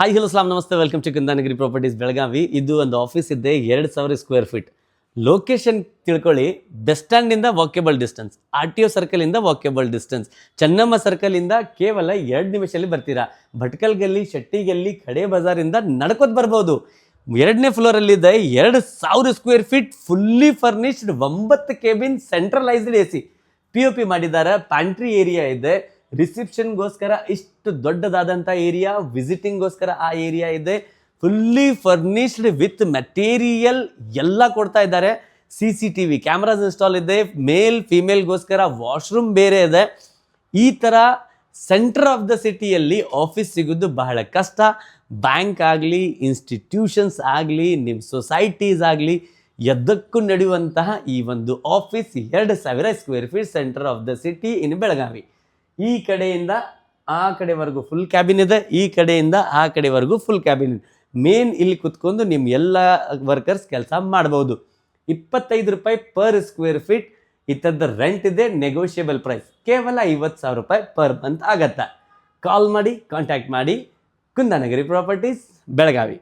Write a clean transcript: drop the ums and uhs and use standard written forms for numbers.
Hi hello ಸಲಾಮ್ ನಮಸ್ತೆ, welcome to Kundanagiri properties Belagavi. ಇದು ಒಂದು ಆಫೀಸ್ ಇದೆ, 2,000 ಸ್ಕ್ವೇರ್ ಫೀಟ್. ಲೊಕೇಶನ್ ತಿಳ್ಕೊಳ್ಳಿ, ಬಸ್ ಸ್ಟ್ಯಾಂಡಿಂದ ವಾಕೇಬಲ್ ಡಿಸ್ಟೆನ್ಸ್, RTO ಸರ್ಕಲಿಂದ ವಾಕೇಬಲ್ ಡಿಸ್ಟೆನ್ಸ್, ಚೆನ್ನಮ್ಮ ಸರ್ಕಲಿಂದ ಕೇವಲ 2 ನಿಮಿಷದಲ್ಲಿ ಬರ್ತೀರಾ. ಭಟ್ಕಲ್ ಗಲ್ಲಿ, ಶೆಟ್ಟಿ ಗಲ್ಲಿ, ಖಡೆ ಬಜಾರಿಂದ ನಡ್ಕೋತ ಬರ್ಬೋದು. 2ನೇ ಫ್ಲೋರಲ್ಲಿದೆ, 2,000 square feet, fully furnished, 9 cabin, centralised AC, POP ಮಾಡಿದ್ದಾರೆ. ಪ್ಯಾಂಟ್ರಿ ಏರಿಯಾ ಇದೆ, ರಿಸೆಪ್ಷನ್ಗೋಸ್ಕರ ಇಷ್ಟು ದೊಡ್ಡದಾದಂಥ ಏರಿಯಾ, ವಿಸಿಟಿಂಗ್ಗೋಸ್ಕರ ಆ ಏರಿಯಾ ಇದೆ. ಫುಲ್ಲಿ ಫರ್ನಿಶ್ಡ್ ವಿತ್ ಮೆಟೀರಿಯಲ್ ಎಲ್ಲ ಕೊಡ್ತಾ ಇದ್ದಾರೆ. CCTV ಕ್ಯಾಮ್ರಾಸ್ ಇನ್ಸ್ಟಾಲ್ ಇದೆ. ಮೇಲ್ ಫಿಮೇಲ್ಗೋಸ್ಕರ ವಾಶ್ರೂಮ್ ಬೇರೆ ಇದೆ. ಈ ಥರ ಸೆಂಟರ್ ಆಫ್ ದ ಸಿಟಿಯಲ್ಲಿ ಆಫೀಸ್ ಸಿಗೋದು ಬಹಳ ಕಷ್ಟ. ಬ್ಯಾಂಕ್ ಆಗಲಿ, ಇನ್ಸ್ಟಿಟ್ಯೂಷನ್ಸ್ ಆಗಲಿ, ನಿಮ್ಮ ಸೊಸೈಟೀಸ್ ಆಗಲಿ, ಎದ್ದಕ್ಕೂ ನಡೆಯುವಂತಹ ಈ ಒಂದು office 2,000 square feet, centre of the city in Belagavi. ಈ ಕಡೆಯಿಂದ ಆ ಕಡೆವರೆಗೂ ಫುಲ್ ಕ್ಯಾಬಿನ್ ಇದೆ, ಈ ಕಡೆಯಿಂದ ಆ ಕಡೆವರೆಗೂ ಫುಲ್ ಕ್ಯಾಬಿನ್. ಮೇನ್ ಇಲ್ಲಿ ಕುತ್ಕೊಂಡು ನಿಮ್ಮ ಎಲ್ಲ ವರ್ಕರ್ಸ್ ಕೆಲಸ ಮಾಡ್ಬೋದು. 25 ರೂಪಾಯಿ ಪರ್ ಸ್ಕ್ವೇರ್ ಫೀಟ್ ಇತ್ತದ ರೆಂಟ್ ಇದೆ. ನೆಗೋಷಿಯಬಲ್ ಪ್ರೈಸ್ ಕೇವಲ 50,000 ರೂಪಾಯಿ ಪರ್ ಮಂತ್ ಆಗತ್ತಾ. ಕಾಲ್ ಮಾಡಿ, ಕಾಂಟ್ಯಾಕ್ಟ್ ಮಾಡಿ. ಕುಂದಾನಗಿರಿ ಪ್ರಾಪರ್ಟೀಸ್ ಬೆಳಗಾವಿ.